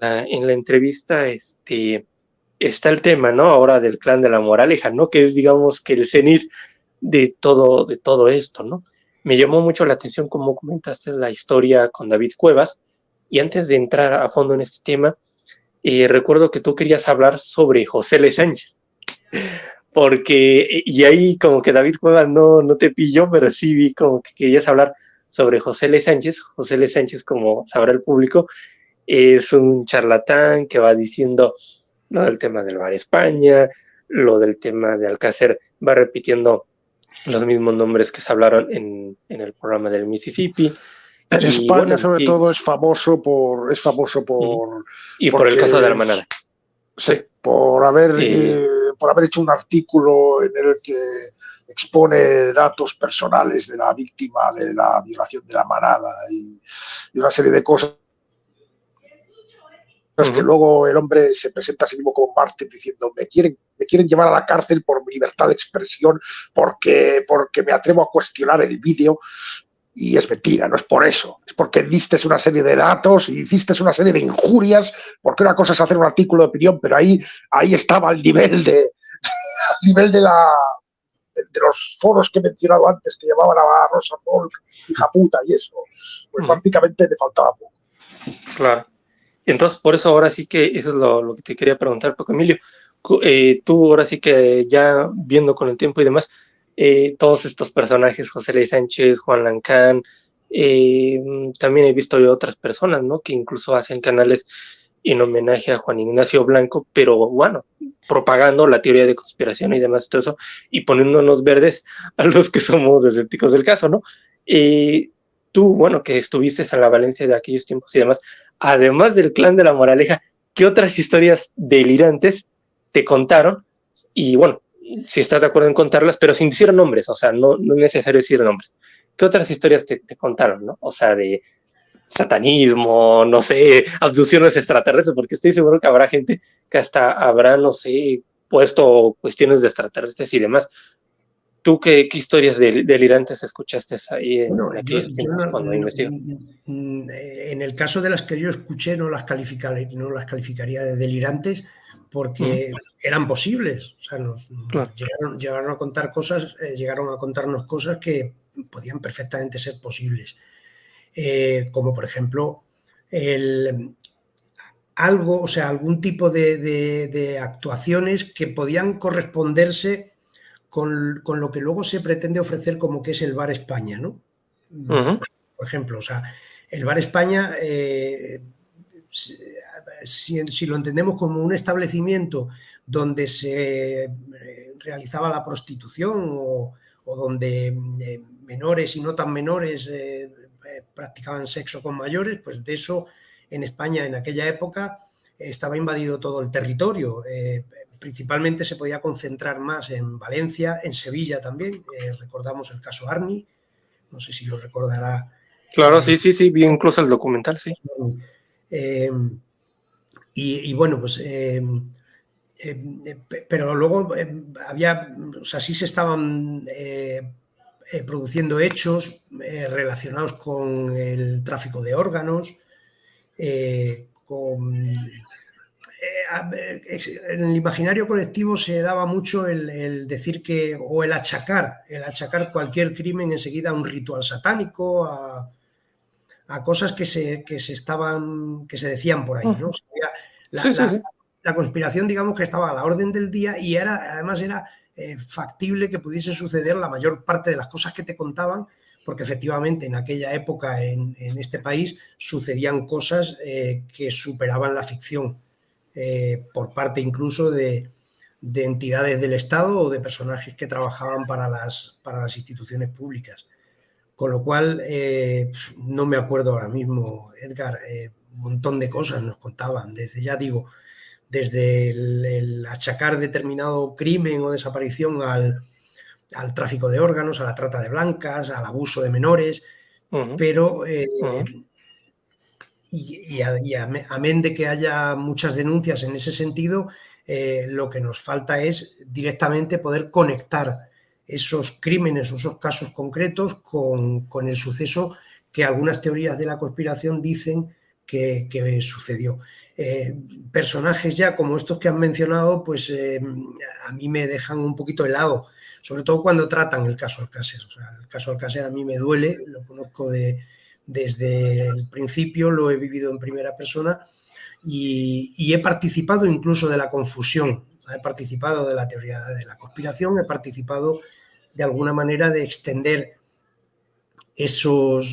en la entrevista, está el tema, ¿no? Ahora del clan de la Moraleja, ¿no? Que es, digamos, que el cenit de todo esto, ¿no? Me llamó mucho la atención cómo comentaste la historia con David Cuevas, y antes de entrar a fondo en este tema, recuerdo que tú querías hablar sobre José L. Sánchez, porque, y ahí como que David Cuevas no te pilló, pero sí vi como que querías hablar sobre José L. Sánchez. José L. Sánchez, como sabrá el público, es un charlatán que va diciendo lo del tema del Bar España, lo del tema de Alcácer, va repitiendo los mismos nombres que se hablaron en el programa del Mississippi. En y España, bueno, sobre todo, es famoso por y por el porque, caso de la manada. sí, por haber hecho un artículo en el que expone datos personales de la víctima de la violación de la manada y una serie de cosas que luego el hombre se presenta a sí mismo como mártir diciendo me quieren llevar a la cárcel por mi libertad de expresión porque me atrevo a cuestionar el vídeo. Y es mentira, no es por eso, es porque diste una serie de datos y hiciste una serie de injurias, porque una cosa es hacer un artículo de opinión, pero ahí estaba al nivel de los foros que he mencionado antes, que llamaban a Rosa Folk, hija puta y eso, pues prácticamente le faltaba poco. Claro. Entonces, por eso ahora sí que eso es lo que te quería preguntar, Paco Emilio. Tú ahora sí que ya viendo con el tiempo y demás, todos estos personajes, José Luis Sánchez, Juan Lancán, también he visto yo otras personas, ¿no? Que incluso hacen canales en homenaje a Juan Ignacio Blanco, pero bueno, propagando la teoría de conspiración y demás, todo eso, y poniéndonos verdes a los que somos escépticos del caso, ¿no? Tú, bueno, que estuviste en la Valencia de aquellos tiempos y demás, además del clan de la Moraleja, ¿qué otras historias delirantes te contaron? Y bueno, si estás de acuerdo en contarlas, pero sin decir nombres, o sea, no es necesario decir nombres. ¿Qué otras historias te contaron, no? O sea, de satanismo, no sé, abducciones extraterrestres, porque estoy seguro que habrá gente que hasta habrá, no sé, puesto cuestiones de extraterrestres y demás. ¿Tú qué historias delirantes escuchaste ahí en aquellos tiempos cuando investigas? En el caso de las que yo escuché no las calificaría de delirantes porque eran posibles. O sea, claro. llegaron a contar llegaron a contarnos cosas que podían perfectamente ser posibles. Como por ejemplo algún tipo de actuaciones que podían corresponderse con lo que luego se pretende ofrecer como que es el Bar España, ¿no? Por ejemplo, o sea, el Bar España, si lo entendemos como un establecimiento donde se realizaba la prostitución o donde menores y no tan menores practicaban sexo con mayores, pues de eso en España en aquella época estaba invadido todo el territorio. Principalmente se podía concentrar más en Valencia, en Sevilla también. Recordamos el caso Arni, no sé si lo recordará. Claro, sí, vi incluso el documental, sí. Y bueno, pues... pero luego había, o sea, sí se estaban produciendo hechos relacionados con el tráfico de órganos, en el imaginario colectivo se daba mucho el decir que, o el achacar cualquier crimen enseguida a un ritual satánico, a cosas que se decían por ahí, ¿no? O sea, la conspiración, digamos, que estaba a la orden del día y además era factible que pudiese suceder la mayor parte de las cosas que te contaban, porque efectivamente en aquella época en este país sucedían cosas que superaban la ficción, por parte incluso de entidades del Estado o de personajes que trabajaban para las instituciones públicas. Con lo cual, no me acuerdo ahora mismo, Edgar, un montón de cosas nos contaban, desde el achacar determinado crimen o desaparición al tráfico de órganos, a la trata de blancas, al abuso de menores, pero amén de que haya muchas denuncias en ese sentido, lo que nos falta es directamente poder conectar esos crímenes o esos casos concretos con el suceso que algunas teorías de la conspiración dicen que sucedió. Personajes ya como estos que han mencionado, pues a mí me dejan un poquito helado, sobre todo cuando tratan el caso Alcácer. O sea, el caso Alcácer a mí me duele, lo conozco desde el principio, lo he vivido en primera persona y he participado incluso de la confusión, o sea, he participado de la teoría de la conspiración, he participado de alguna manera de extender esas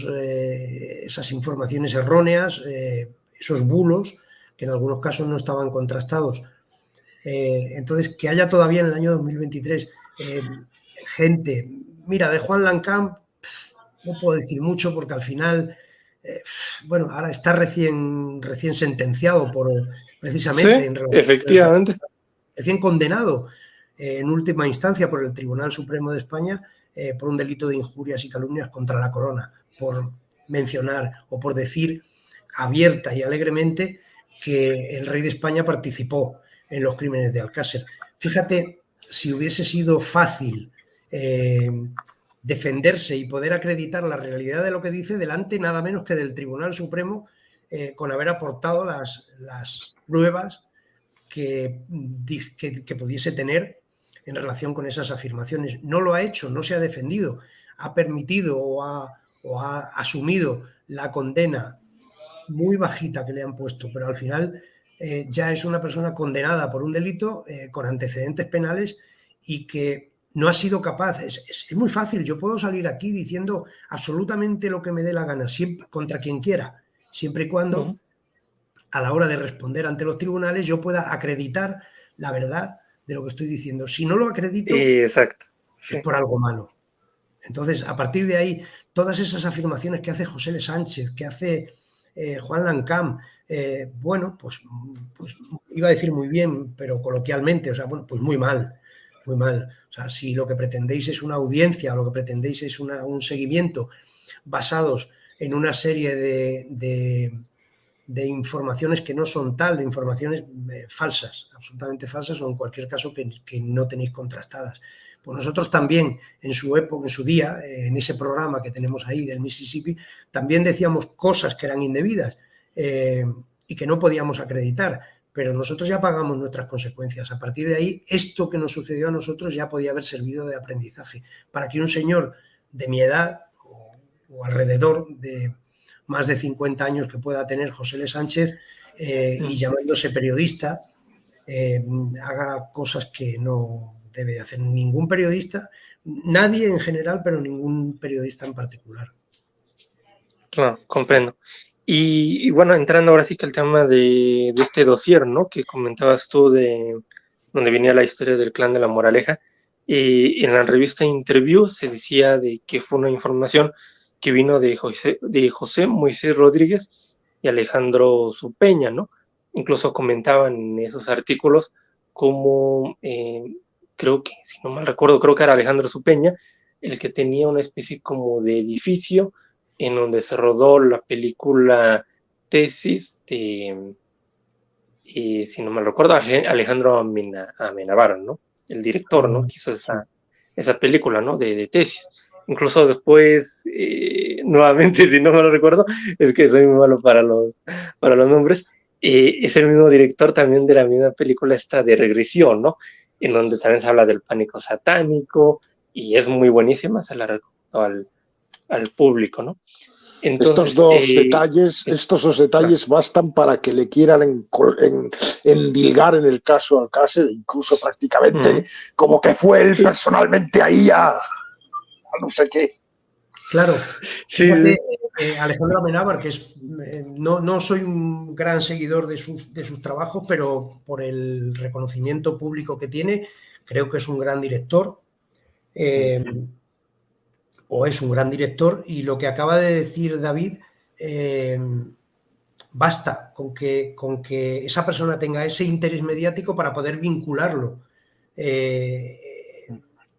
informaciones erróneas, esos bulos, que en algunos casos no estaban contrastados. Entonces, que haya todavía en el año 2023 gente, mira, de Juan Lancamp, no puedo decir mucho porque al final, bueno, ahora está recién sentenciado precisamente, Sí, efectivamente. recién condenado en última instancia por el Tribunal Supremo de España por un delito de injurias y calumnias contra la corona, por mencionar o por decir abierta y alegremente que el rey de España participó en los crímenes de Alcácer. Fíjate, si hubiese sido fácil defenderse y poder acreditar la realidad de lo que dice delante nada menos que del Tribunal Supremo, con haber aportado las pruebas que pudiese tener en relación con esas afirmaciones. No lo ha hecho, no se ha defendido, ha permitido o ha asumido la condena muy bajita que le han puesto, pero al final ya es una persona condenada por un delito con antecedentes penales y que no ha sido capaz. Es muy fácil, yo puedo salir aquí diciendo absolutamente lo que me dé la gana, siempre, contra quien quiera, siempre y cuando a la hora de responder ante los tribunales yo pueda acreditar la verdad de lo que estoy diciendo. Si no lo acredito, exacto, es por algo malo. Entonces, a partir de ahí, todas esas afirmaciones que hace José L. Sánchez, que hace Juan Lancamp, bueno, pues iba a decir muy bien, pero coloquialmente, o sea, bueno, pues muy mal, muy mal. O sea, si lo que pretendéis es una audiencia o lo que pretendéis es un seguimiento basados en una serie de informaciones que no son tal, de informaciones falsas, absolutamente falsas, o en cualquier caso que no tenéis contrastadas. Pues nosotros también, en su época, en su día, en ese programa que tenemos ahí del Mississippi, también decíamos cosas que eran indebidas y que no podíamos acreditar, pero nosotros ya pagamos nuestras consecuencias. A partir de ahí, esto que nos sucedió a nosotros ya podía haber servido de aprendizaje para que un señor de mi edad o alrededor de más de 50 años que pueda tener José L. Sánchez y llamándose periodista, haga cosas que no debe hacer ningún periodista, nadie en general, pero ningún periodista en particular. Claro, comprendo. Y bueno, entrando ahora sí que el tema de este dossier, ¿no? Que comentabas tú de donde venía la historia del Clan de la Moraleja. En la revista Interview se decía de que fue una información que vino de José Moisés Rodríguez y Alejandro Zupeña, ¿no? Incluso comentaban en esos artículos como, creo que, si no mal recuerdo, creo que era Alejandro Zupeña, el que tenía una especie como de edificio en donde se rodó la película Tesis de, si no mal recuerdo, Alejandro Amenábar, ¿no? El director, ¿no? Que hizo esa película, ¿no? De Tesis. Incluso después, nuevamente, si no me lo recuerdo, es que soy muy malo para los nombres, es el mismo director también de la misma película esta de Regresión, ¿no? En donde también se habla del pánico satánico, y es muy buenísima, se la recomiendo al público, ¿no? Entonces, estos dos detalles bastan para que le quieran endilgar en el caso Alcácer, incluso prácticamente como que fue él personalmente ahí a no sé qué. Claro. Sí. Fíjate, Alejandro Amenábar, que es, no soy un gran seguidor de sus trabajos, pero por el reconocimiento público que tiene, creo que es un gran director. O es un gran director, y lo que acaba de decir David, basta con que esa persona tenga ese interés mediático para poder vincularlo.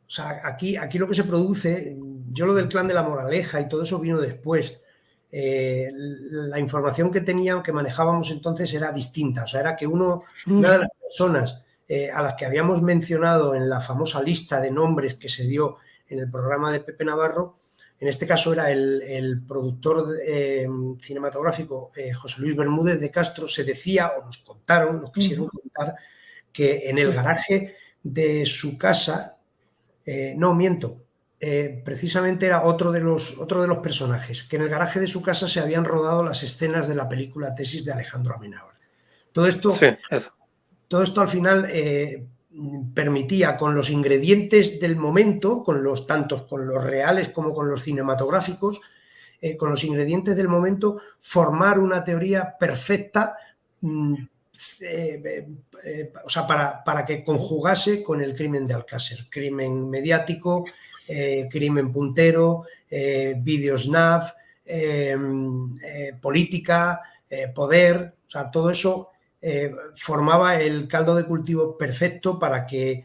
O sea, aquí lo que se produce, yo lo del Clan de la Moraleja y todo eso vino después. La información que manejábamos entonces era distinta, o sea, era que una de las personas a las que habíamos mencionado en la famosa lista de nombres que se dio en el programa de Pepe Navarro, en este caso era el productor cinematográfico José Luis Bermúdez de Castro, se decía, o nos contaron, nos quisieron contar, que en el garaje de su casa, no miento, precisamente era otro de los personajes, que en el garaje de su casa se habían rodado las escenas de la película Tesis de Alejandro Amenábar. Todo esto, sí, eso. Todo esto al final permitía, con los ingredientes del momento, tanto con los reales como con los cinematográficos, con los ingredientes del momento, formar una teoría perfecta, o sea, para que conjugase con el crimen de Alcácer. Crimen mediático, crimen puntero, vídeo snaf, política, poder, o sea, todo eso formaba el caldo de cultivo perfecto para que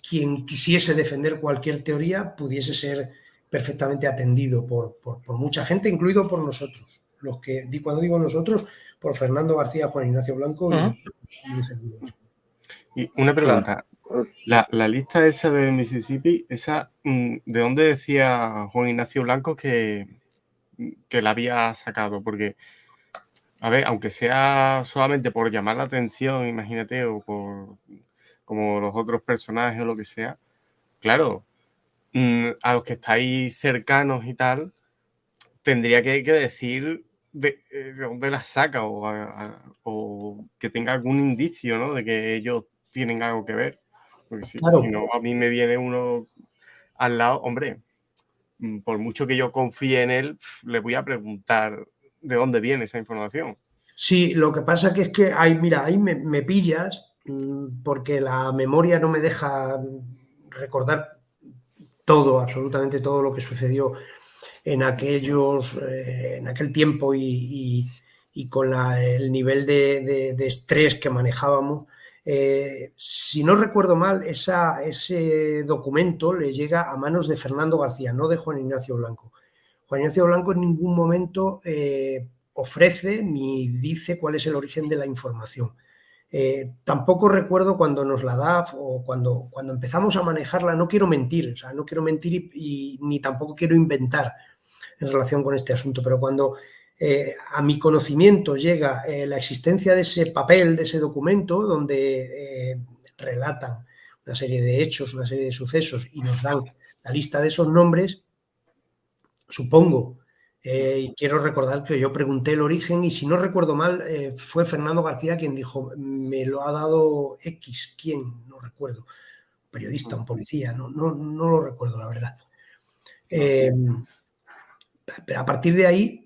quien quisiese defender cualquier teoría pudiese ser perfectamente atendido por mucha gente, incluido por nosotros. Cuando digo nosotros, por Fernando García, Juan Ignacio Blanco y un servidor. Y una pregunta, la lista esa de Mississippi, ¿de dónde decía Juan Ignacio Blanco que la había sacado? Porque, a ver, aunque sea solamente por llamar la atención, imagínate, o como los otros personajes o lo que sea, claro, a los que estáis cercanos y tal, tendría que decir de dónde las saca o que tenga algún indicio, ¿no? De que ellos tienen algo que ver. Porque si no, a mí me viene uno al lado, hombre, por mucho que yo confíe en él, le voy a preguntar de dónde viene esa información. Sí, lo que pasa que es que ahí me pillas, porque la memoria no me deja recordar todo, absolutamente todo lo que sucedió en aquel tiempo y con el nivel de estrés que manejábamos. Si no recuerdo mal, ese documento le llega a manos de Fernando García, no de Juan Ignacio Blanco. Juan Ignacio Blanco en ningún momento ofrece ni dice cuál es el origen de la información. Tampoco recuerdo cuando nos la da o cuando empezamos a manejarla. No quiero mentir, o sea, no quiero mentir y ni tampoco quiero inventar en relación con este asunto, pero cuando a mi conocimiento llega la existencia de ese papel, de ese documento, donde relatan una serie de hechos, una serie de sucesos y nos dan la lista de esos nombres, supongo, y quiero recordar que yo pregunté el origen y si no recuerdo mal fue Fernando García quien dijo, me lo ha dado X, ¿quién? No recuerdo, un periodista, un policía, no lo recuerdo la verdad. Pero a partir de ahí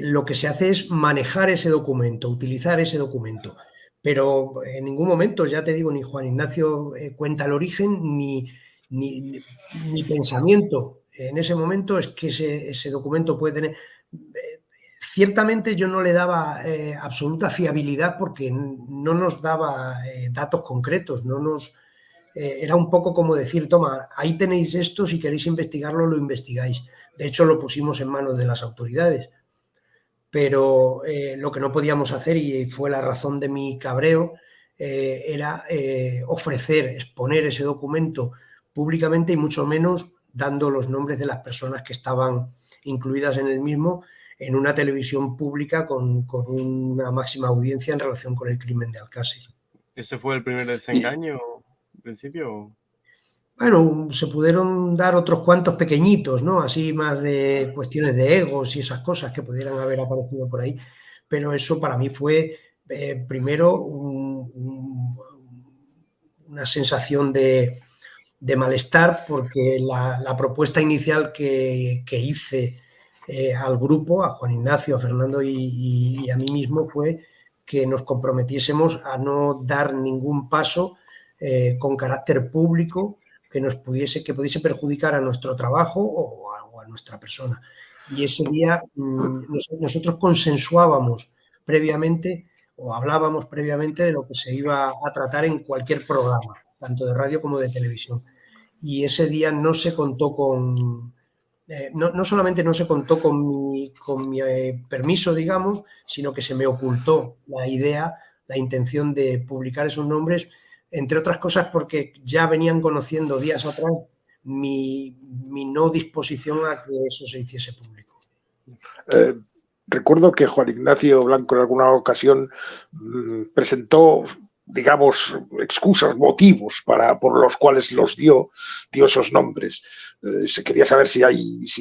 lo que se hace es manejar ese documento, utilizar ese documento, pero en ningún momento, ya te digo, ni Juan Ignacio cuenta el origen ni mi pensamiento en ese momento es que ese documento puede tener... Ciertamente yo no le daba absoluta fiabilidad porque no nos daba datos concretos, era un poco como decir, toma, ahí tenéis esto, si queréis investigarlo, lo investigáis. De hecho, lo pusimos en manos de las autoridades. Pero lo que no podíamos hacer, y fue la razón de mi cabreo, era exponer ese documento públicamente y mucho menos dando los nombres de las personas que estaban incluidas en el mismo en una televisión pública con una máxima audiencia en relación con el crimen de Alcácer. ¿Ese fue el primer desengaño al principio? Bueno, se pudieron dar otros cuantos pequeñitos, ¿no? Así más de cuestiones de egos y esas cosas que pudieran haber aparecido por ahí. Pero eso para mí fue, primero, una sensación de malestar porque la propuesta inicial que hice al grupo, a Juan Ignacio, a Fernando y a mí mismo, fue que nos comprometiésemos a no dar ningún paso con carácter público que pudiese perjudicar a nuestro trabajo o a nuestra persona. Y ese día nosotros consensuábamos previamente o hablábamos previamente de lo que se iba a tratar en cualquier programa, tanto de radio como de televisión. Y ese día no se contó con... no solamente no se contó con mi permiso, digamos, sino que se me ocultó la idea, la intención de publicar esos nombres, entre otras cosas porque ya venían conociendo días atrás mi no disposición a que eso se hiciese público. Recuerdo que Juan Ignacio Blanco en alguna ocasión presentó, digamos, excusas, motivos por los cuales dio esos nombres. Se quería saber si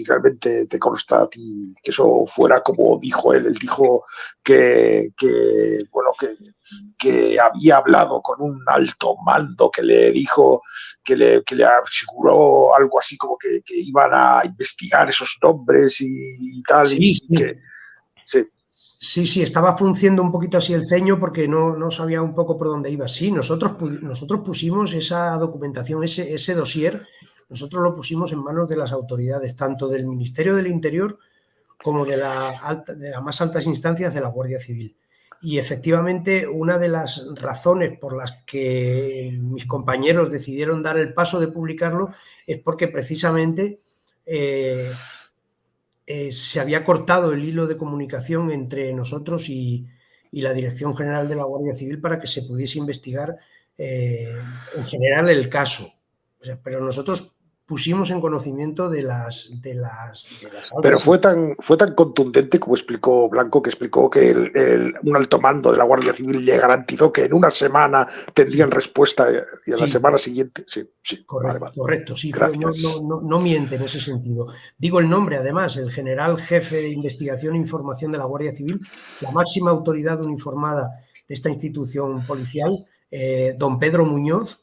realmente te consta a ti que eso fuera como dijo él. Él dijo que había hablado con un alto mando que le dijo, que le aseguró algo así como que iban a investigar esos nombres y tal. Sí, y que Sí, estaba frunciendo un poquito así el ceño porque no sabía un poco por dónde iba. Sí, nosotros pusimos esa documentación, ese dossier, nosotros lo pusimos en manos de las autoridades, tanto del Ministerio del Interior como de las más altas instancias de la Guardia Civil. Y efectivamente, una de las razones por las que mis compañeros decidieron dar el paso de publicarlo es porque precisamente se había cortado el hilo de comunicación entre nosotros y la Dirección General de la Guardia Civil para que se pudiese investigar en general el caso. O sea, pero nosotros pusimos en conocimiento de las Pero fue tan contundente como explicó Blanco, que explicó que un alto mando de la Guardia Civil le garantizó que en una semana tendrían respuesta y a la semana siguiente. Sí. Correcto, sí. No miente en ese sentido. Digo el nombre, además, el general jefe de investigación e información de la Guardia Civil, la máxima autoridad uniformada de esta institución policial, don Pedro Muñoz,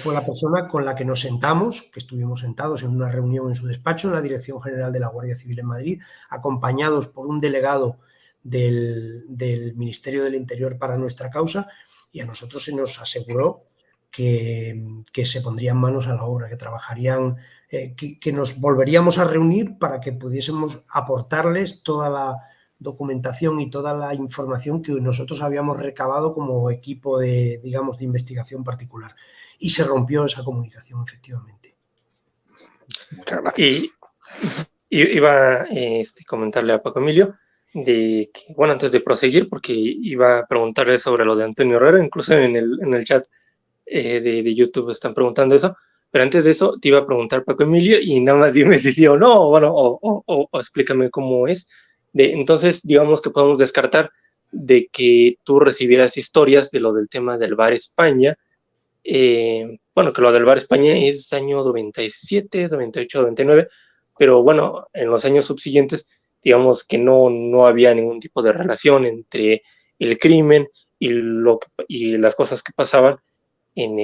fue la persona con la que nos sentamos, que estuvimos sentados en una reunión en su despacho en la Dirección General de la Guardia Civil en Madrid, acompañados por un delegado del Ministerio del Interior para nuestra causa, y a nosotros se nos aseguró que se pondrían manos a la obra, que trabajarían, que nos volveríamos a reunir para que pudiésemos aportarles toda la documentación y toda la información que nosotros habíamos recabado como equipo de investigación particular. Y se rompió esa comunicación, efectivamente. Muchas gracias. Y iba a comentarle a Paco Emilio de que, bueno, antes de proseguir, porque iba a preguntarle sobre lo de Antonio Herrera, incluso en el chat de YouTube están preguntando eso, pero antes de eso te iba a preguntar, Paco Emilio, y nada más dime si sí o no, bueno, o explícame cómo es. Entonces, digamos que podemos descartar de que tú recibieras historias de lo del tema del Bar España. Bueno, que lo del Bar España es año 97, 98, 99, pero bueno, en los años subsiguientes, digamos que no había ningún tipo de relación entre el crimen y las cosas que pasaban en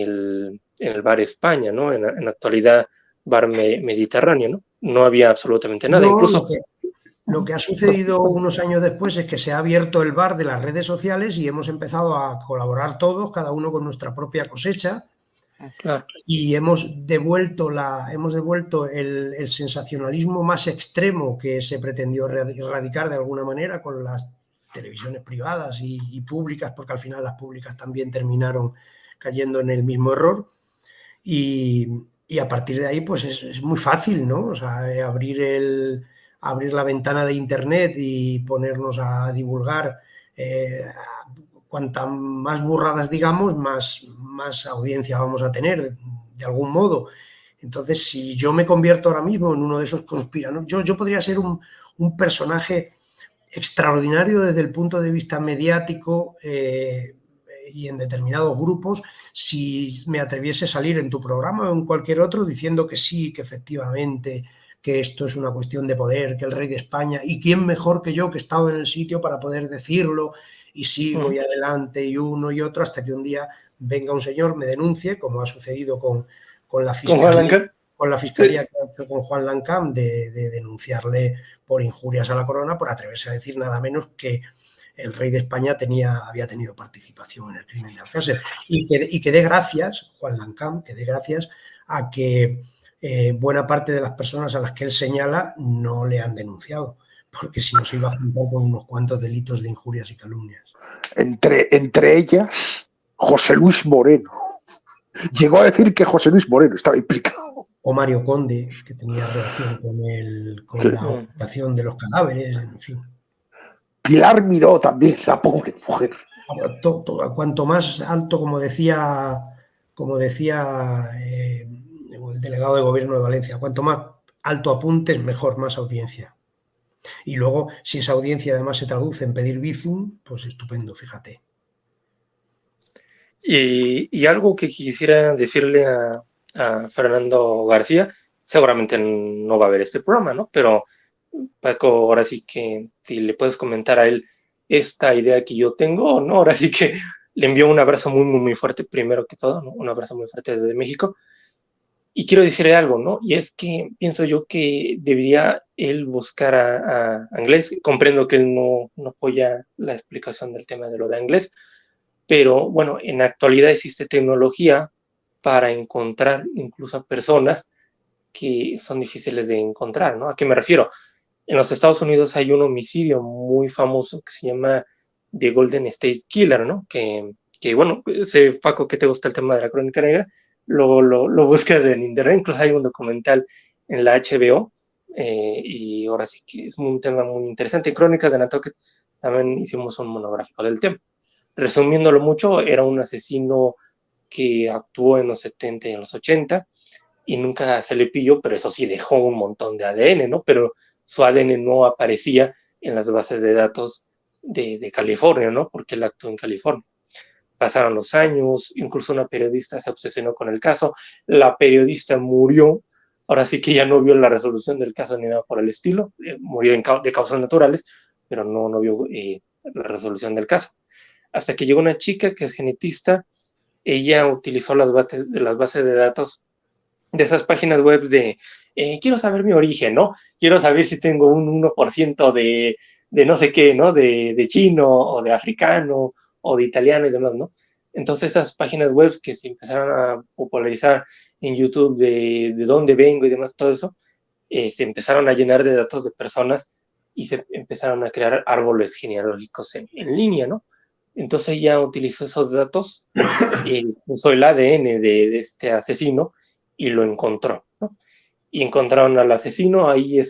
el Bar España, ¿no? En la actualidad, Bar Mediterráneo, ¿no? No había absolutamente nada, incluso... Lo que ha sucedido unos años después es que se ha abierto el bar de las redes sociales y hemos empezado a colaborar todos, cada uno con nuestra propia cosecha, claro. Y hemos devuelto el sensacionalismo más extremo que se pretendió erradicar de alguna manera con las televisiones privadas y públicas, porque al final las públicas también terminaron cayendo en el mismo error. Y a partir de ahí, pues es muy fácil, ¿no? O sea, abrir la ventana de Internet y ponernos a divulgar. Cuanta más burradas digamos, más audiencia vamos a tener, de algún modo. Entonces, si yo me convierto ahora mismo en uno de esos conspiradores, yo podría ser un personaje extraordinario desde el punto de vista mediático y en determinados grupos, si me atreviese a salir en tu programa o en cualquier otro diciendo que sí, que efectivamente, que esto es una cuestión de poder, que el rey de España, y quién mejor que yo que he estado en el sitio para poder decirlo, y sigo y adelante y uno y otro hasta que un día venga un señor, me denuncie, como ha sucedido con la fiscalía, que ha hecho con Juan Lancam, de denunciarle por injurias a la corona, por atreverse a decir nada menos que el rey de España había tenido participación en el crimen de Alcácer. Y que dé gracias, Juan Lancam, que dé gracias a que buena parte de las personas a las que él señala no le han denunciado, porque si no se iba a juntar con unos cuantos delitos de injurias y calumnias. Entre ellas, José Luis Moreno. Llegó a decir que José Luis Moreno estaba implicado. O Mario Conde, que tenía relación con la ocultación de los cadáveres, en fin. Pilar Miró también, la pobre mujer. Cuanto más alto, como decía el delegado de gobierno de Valencia. Cuanto más alto apuntes, mejor, más audiencia. Y luego, si esa audiencia además se traduce en pedir bizum, pues estupendo, fíjate. Y algo que quisiera decirle a Fernando García, seguramente no va a ver este programa, ¿no? Pero Paco, ahora sí que si le puedes comentar a él esta idea que yo tengo, ¿no? Ahora sí que le envío un abrazo muy, muy, muy fuerte, primero que todo, ¿no? Un abrazo muy fuerte desde México. Y quiero decirle algo, ¿no? Y es que pienso yo que debería él buscar a inglés. Comprendo que él no apoya la explicación del tema de lo de inglés, pero bueno, en la actualidad existe tecnología para encontrar incluso a personas que son difíciles de encontrar, ¿no? ¿A qué me refiero? En los Estados Unidos hay un homicidio muy famoso que se llama The Golden State Killer, ¿no? Que bueno, sé, Paco, que te gusta el tema de la crónica negra, lo buscas en internet, incluso hay un documental en la HBO, y ahora sí que es un tema muy interesante. En Crónicas de Nantucket también hicimos un monográfico del tema. Resumiéndolo mucho, era un asesino que actuó en los 70 y en los 80 y nunca se le pilló, pero eso sí dejó un montón de ADN, ¿no? Pero su ADN no aparecía en las bases de datos de California, ¿no? Porque él actuó en California. Pasaron los años, incluso una periodista se obsesionó con el caso, la periodista murió, ahora sí que ya no vio la resolución del caso ni nada por el estilo, murió de causas naturales, pero no vio la resolución del caso. Hasta que llegó una chica que es genetista, ella utilizó las bases de datos de esas páginas web de quiero saber mi origen, ¿no? Quiero saber si tengo un 1% de no sé qué, ¿no? De chino o de africano o de italiano y demás, ¿no? Entonces esas páginas web que se empezaron a popularizar en YouTube de dónde vengo y demás, todo eso, se empezaron a llenar de datos de personas y se empezaron a crear árboles genealógicos en línea, ¿no? Entonces ella utilizó esos datos, usó el ADN de este asesino y lo encontró, ¿no? Y encontraron al asesino ahí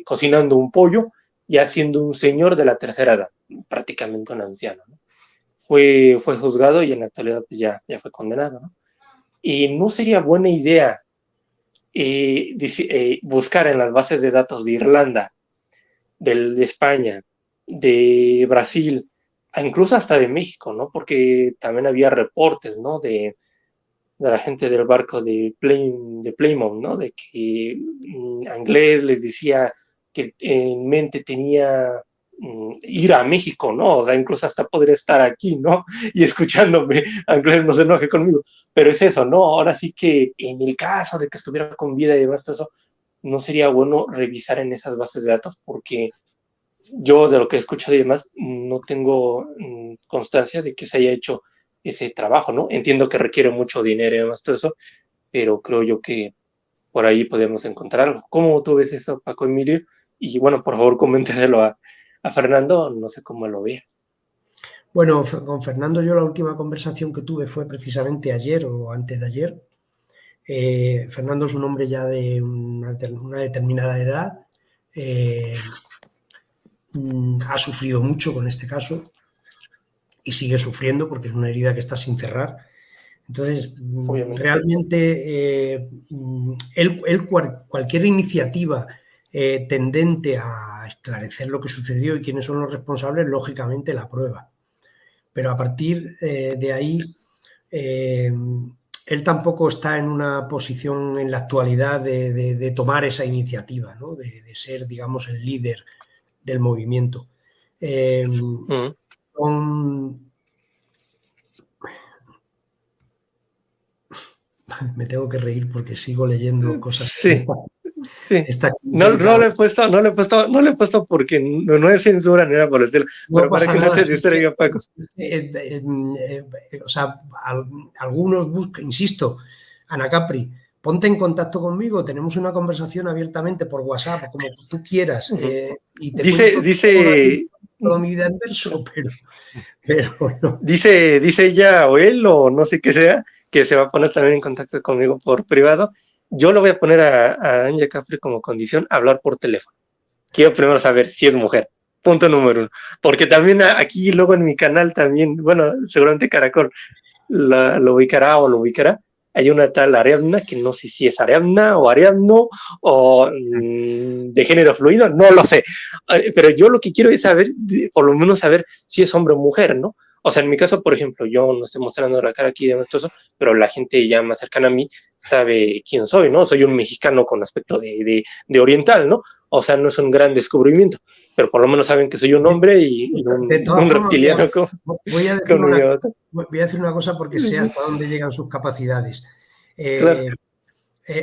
cocinando un pollo y haciendo un señor de la tercera edad, prácticamente un anciano, ¿no? Fue juzgado y en la actualidad pues ya fue condenado, ¿no? Y no sería buena idea buscar en las bases de datos de Irlanda, de España, de Brasil, incluso hasta de México, ¿no? Porque también había reportes, ¿no? De la gente del barco de Plymouth, ¿no? De que Anglés les decía que en mente tenía ir a México, ¿no? O sea, incluso hasta podría estar aquí, ¿no? Y escuchándome, Anglés no se enoje conmigo, pero es eso, ¿no? Ahora sí que en el caso de que estuviera con vida y demás, todo eso, no sería bueno revisar en esas bases de datos porque yo de lo que he escuchado y demás no tengo constancia de que se haya hecho ese trabajo, ¿no? Entiendo que requiere mucho dinero y demás todo eso, pero creo yo que por ahí podemos encontrar algo. ¿Cómo tú ves eso, Paco Emilio? Y bueno, por favor, coménteselo a Fernando, no sé cómo lo ve. Bueno, con Fernando yo la última conversación que tuve fue precisamente ayer o antes de ayer. Fernando es un hombre ya de una determinada edad, ha sufrido mucho con este caso y sigue sufriendo porque es una herida que está sin cerrar. Entonces, obviamente, realmente él cualquier iniciativa tendente a esclarecer lo que sucedió y quiénes son los responsables, lógicamente la aprueba. Pero a partir de ahí, él tampoco está en una posición en la actualidad de tomar esa iniciativa, ¿no? De ser, digamos, el líder del movimiento. Me tengo que reír porque sigo leyendo cosas. Sí. No le he puesto porque no es censura ni nada por el estilo, no pero para que no te distraiga, Paco. O sea, algunos buscan, insisto, Ana Capri, ponte en contacto conmigo, tenemos una conversación abiertamente por WhatsApp, como tú quieras. Y te dice toda mi vida en verso, pero no. Dice ella o él o no sé qué sea, que se va a poner también en contacto conmigo por privado. Yo lo voy a poner a Anja Capri como condición hablar por teléfono. Quiero primero saber si es mujer. Punto número 1. Porque también aquí luego en mi canal también, bueno, seguramente Caracol lo ubicará o lo ubicará. hay una tal Ariadna, que no sé si es Ariadna o Ariadno o de género fluido, no lo sé. Pero yo lo que quiero es saber, por lo menos saber si es hombre o mujer, ¿no? O sea, en mi caso, por ejemplo, yo no estoy mostrando la cara aquí de nuestro, pero la gente ya más cercana a mí sabe quién soy, ¿no? Soy un mexicano con aspecto de oriental, ¿no? O sea, no es un gran descubrimiento, pero por lo menos saben que soy un hombre y un reptiliano. Voy a decir una cosa porque sé hasta dónde llegan sus capacidades. Claro.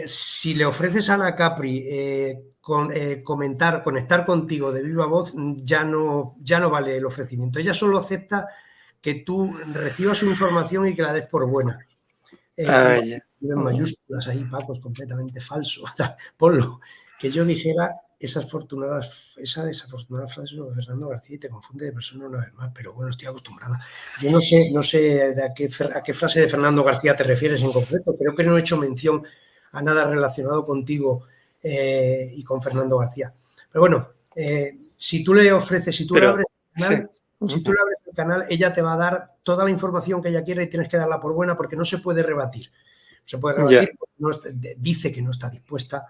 Si le ofreces a Ana Capri conectar contigo de viva voz, ya no vale el ofrecimiento. Ella solo acepta que tú recibas su información y que la des por buena. En mayúsculas ahí, Paco, es completamente falso. Ponlo. Que yo dijera esa desafortunada frase sobre Fernando García y te confunde de persona una vez más, pero bueno, estoy acostumbrada. Yo no sé a qué frase de Fernando García te refieres en concreto. Creo que no he hecho mención a nada relacionado contigo y con Fernando García. Pero bueno, si tú le ofreces, si tú le abres el canal, ella te va a dar toda la información que ella quiere y tienes que darla por buena porque no se puede rebatir. No se puede rebatir porque dice que no está dispuesta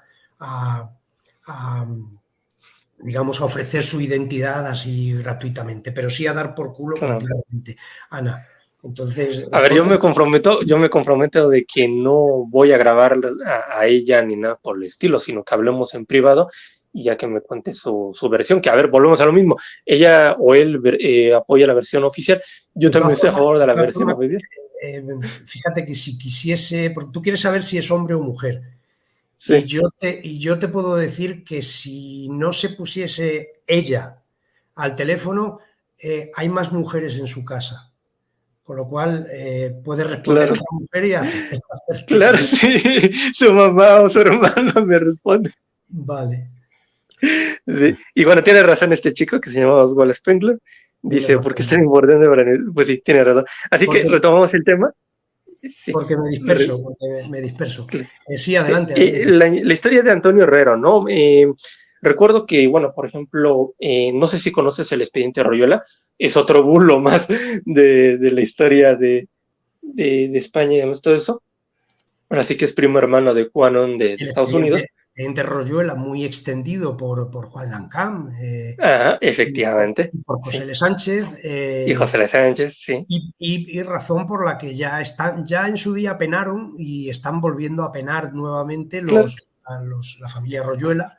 digamos, a ofrecer su identidad así gratuitamente, pero sí a dar por culo continuamente. Ana, entonces... A ver, yo me comprometo de que no voy a grabar a ella ni nada por el estilo, sino que hablemos en privado y ya que me cuente su versión, que a ver, volvemos a lo mismo. Ella o él apoya la versión oficial, yo también estoy a favor de la versión oficial. Fíjate que si quisiese, porque tú quieres saber si es hombre o mujer. Sí. Y yo te puedo decir que si no se pusiese ella al teléfono, hay más mujeres en su casa. Con lo cual puede responder a otra mujer y hacer. Claro, sí. Su mamá o su hermana me responde. Vale. Y bueno, tiene razón este chico que se llama Oswald Spengler. Dice, ¿por qué es tan importante para mí? Pues sí, tiene razón. Así que retomamos el tema. Sí. Porque me disperso. Sí, adelante. La historia de Antonio Herrero, ¿no? Recuerdo que, bueno, por ejemplo, no sé si conoces el expediente Royuela, es otro bulo más de la historia de España y demás, todo eso. Ahora sí que es primo hermano de Quanon de Estados Unidos. El expediente Royuela, muy extendido por Juan Lancam. Efectivamente. Por José L. Sánchez. Y José L. Sánchez, sí. Y razón por la que ya en su día penaron y están volviendo a penar nuevamente la familia Royuela.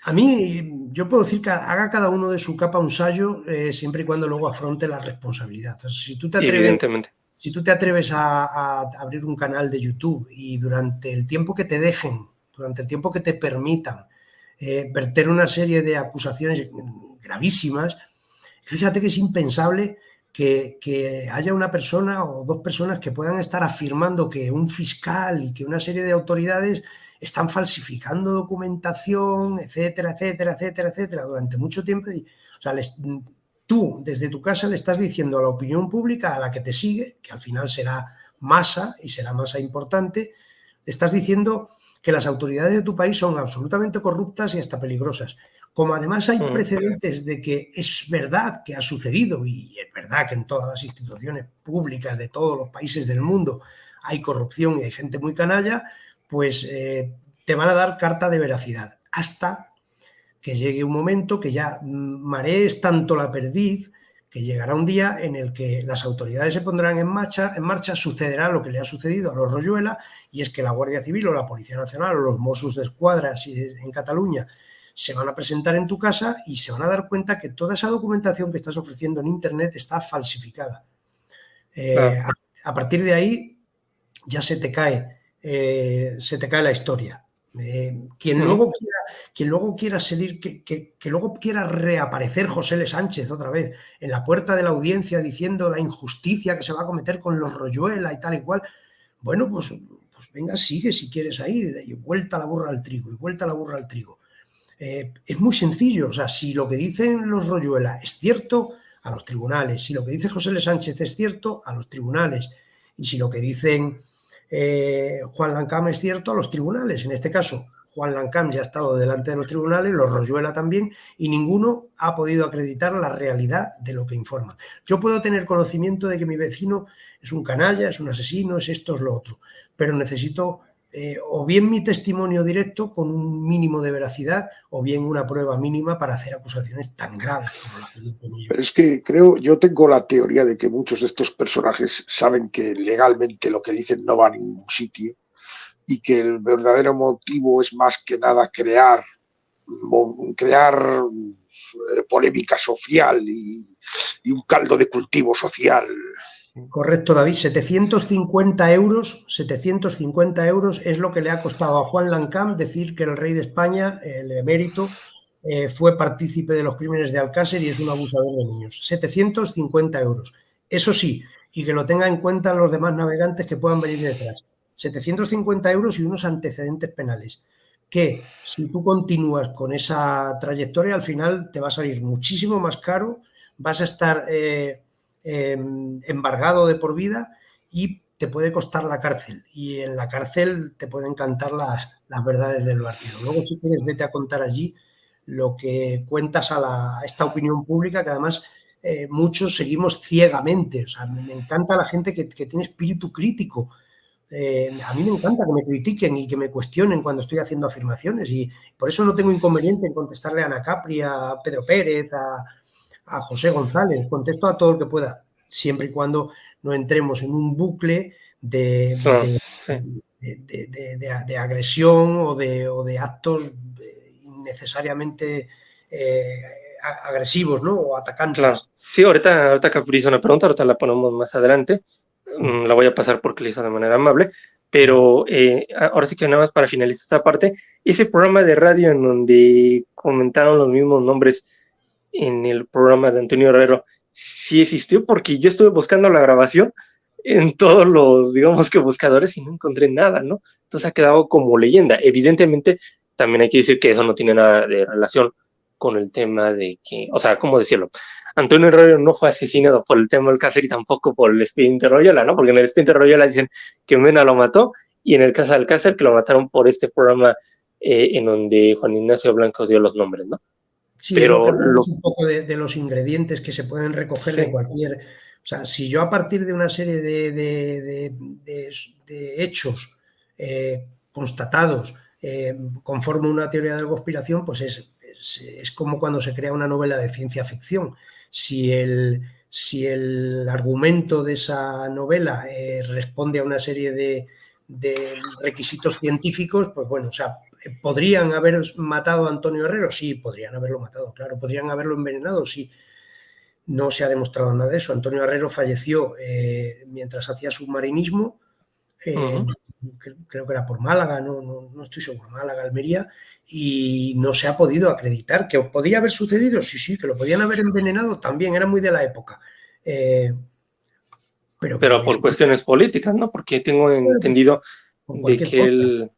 A mí, yo puedo decir que haga cada uno de su capa un sayo siempre y cuando luego afronte la responsabilidad. O sea, si tú te atreves a abrir un canal de YouTube y durante el tiempo que te dejen, durante el tiempo que te permitan verter una serie de acusaciones gravísimas, fíjate que es impensable que haya una persona o dos personas que puedan estar afirmando que un fiscal y que una serie de autoridades están falsificando documentación, etcétera, etcétera, etcétera, etcétera, durante mucho tiempo. O sea, tú desde tu casa le estás diciendo a la opinión pública, a la que te sigue, que al final será masa y será masa importante, le estás diciendo que las autoridades de tu país son absolutamente corruptas y hasta peligrosas. Como además hay precedentes de que es verdad que ha sucedido y es verdad que en todas las instituciones públicas de todos los países del mundo hay corrupción y hay gente muy canalla, pues te van a dar carta de veracidad hasta que llegue un momento que ya marees tanto la perdiz que llegará un día en el que las autoridades se pondrán en marcha, sucederá lo que le ha sucedido a los Royuela, y es que la Guardia Civil o la Policía Nacional o los Mossos d'Esquadra en Cataluña se van a presentar en tu casa y se van a dar cuenta que toda esa documentación que estás ofreciendo en Internet está falsificada. A partir de ahí ya se te cae la historia. Quien luego quiera salir, que luego quiera reaparecer José L. Sánchez otra vez en la puerta de la audiencia diciendo la injusticia que se va a cometer con los Royuela y tal y cual, bueno, pues venga, sigue si quieres ahí, y vuelta la burra al trigo, y vuelta la burra al trigo. Es muy sencillo, o sea, si lo que dicen los Royuela es cierto, a los tribunales. Si lo que dice José L. Sánchez es cierto, a los tribunales. Y si lo que dicen Juan Lancam es cierto, a los tribunales. En este caso, Juan Lancam ya ha estado delante de los tribunales, los Royuela también, y ninguno ha podido acreditar la realidad de lo que informa. Yo puedo tener conocimiento de que mi vecino es un canalla, es un asesino, es esto, es lo otro, pero necesito o bien mi testimonio directo con un mínimo de veracidad o bien una prueba mínima para hacer acusaciones tan graves como la que dicen ellos. Pero es que yo tengo la teoría de que muchos de estos personajes saben que legalmente lo que dicen no va a ningún sitio y que el verdadero motivo es más que nada crear polémica social y un caldo de cultivo social. Correcto, David. 750 euros es lo que le ha costado a Juan Lancam decir que el rey de España, el emérito, fue partícipe de los crímenes de Alcácer y es un abusador de niños. 750 euros. Eso sí, y que lo tengan en cuenta los demás navegantes que puedan venir detrás. 750 euros y unos antecedentes penales. Que si tú continúas con esa trayectoria, al final te va a salir muchísimo más caro, vas a estar embargado de por vida y te puede costar la cárcel. Y en la cárcel te pueden cantar las verdades del barquero. Luego, si quieres, vete a contar allí lo que cuentas a esta opinión pública, que además muchos seguimos ciegamente. O sea, me encanta la gente que tiene espíritu crítico. A mí me encanta que me critiquen y que me cuestionen cuando estoy haciendo afirmaciones y por eso no tengo inconveniente en contestarle a Ana Capri, a Pedro Pérez, a José González. Contesto a todo lo que pueda, siempre y cuando no entremos en un bucle de agresión o de actos innecesariamente agresivos, ¿no? O atacantes. Claro. Sí, ahorita Capri hizo una pregunta, ahorita la ponemos más adelante. La voy a pasar porque la hizo de manera amable, pero ahora sí que nada más para finalizar esta parte, ese programa de radio en donde comentaron los mismos nombres en el programa de Antonio Herrero, sí existió, porque yo estuve buscando la grabación en todos los, digamos que buscadores y no encontré nada, ¿no? Entonces ha quedado como leyenda. Evidentemente, también hay que decir que eso no tiene nada de relación con el tema de que, o sea, ¿cómo decirlo? Antonio Herrero no fue asesinado por el tema del Alcácer y tampoco por el expediente Royola, ¿no? Porque en el expediente Royola dicen que Mena lo mató y en el caso del Alcácer que lo mataron por este programa en donde Juan Ignacio Blanco dio los nombres, ¿no? Sí, pero es un poco de los ingredientes que se pueden recoger de cualquier... O sea, si yo a partir de una serie de hechos constatados conformo una teoría de la conspiración, pues es como cuando se crea una novela de ciencia ficción. Si el argumento de esa novela responde a una serie de requisitos científicos, pues bueno, o sea, ¿podrían haber matado a Antonio Herrero? Sí, podrían haberlo matado, claro. ¿Podrían haberlo envenenado? Sí. No se ha demostrado nada de eso. Antonio Herrero falleció mientras hacía submarinismo, creo que era por Málaga, no estoy seguro, Málaga, Almería, y no se ha podido acreditar. ¿Que podía haber sucedido? Sí, que lo podían haber envenenado también, era muy de la época. Pero por cuestiones políticas, ¿no? Porque tengo entendido de que él...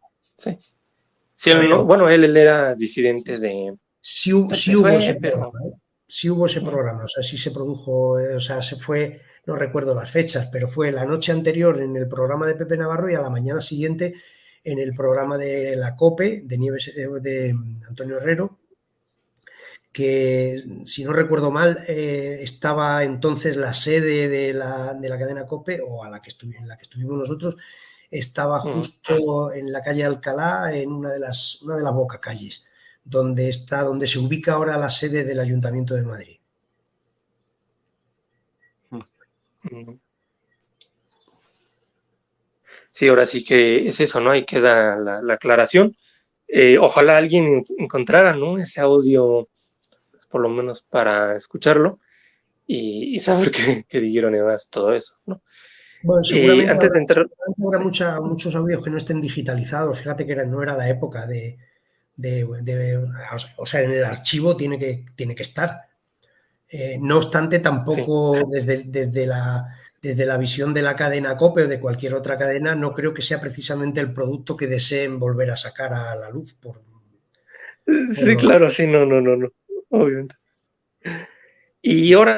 Sí, él no, bueno, él era disidente de... Sí hubo ese programa, sí hubo ese programa, o sea, sí se produjo, o sea, se fue, no recuerdo las fechas, pero fue la noche anterior en el programa de Pepe Navarro y a la mañana siguiente en el programa de la COPE, de Antonio Herrero, que si no recuerdo mal estaba entonces la sede de la cadena COPE, o en la que estuvimos nosotros, estaba justo en la calle Alcalá, en una de las bocacalles, donde se ubica ahora la sede del Ayuntamiento de Madrid. Sí, ahora sí que es eso, ¿no? Ahí queda la aclaración. Ojalá alguien encontrara, ¿no? Ese audio, pues, por lo menos para escucharlo y saber qué dijeron y demás, todo eso, ¿no? Bueno, seguramente habrá muchos audios que no estén digitalizados. Fíjate que no era la época o sea, en el archivo tiene que estar. No obstante, tampoco desde la visión de la cadena COPE o de cualquier otra cadena, no creo que sea precisamente el producto que deseen volver a sacar a la luz. Sí, claro, sí, no, obviamente. Y ahora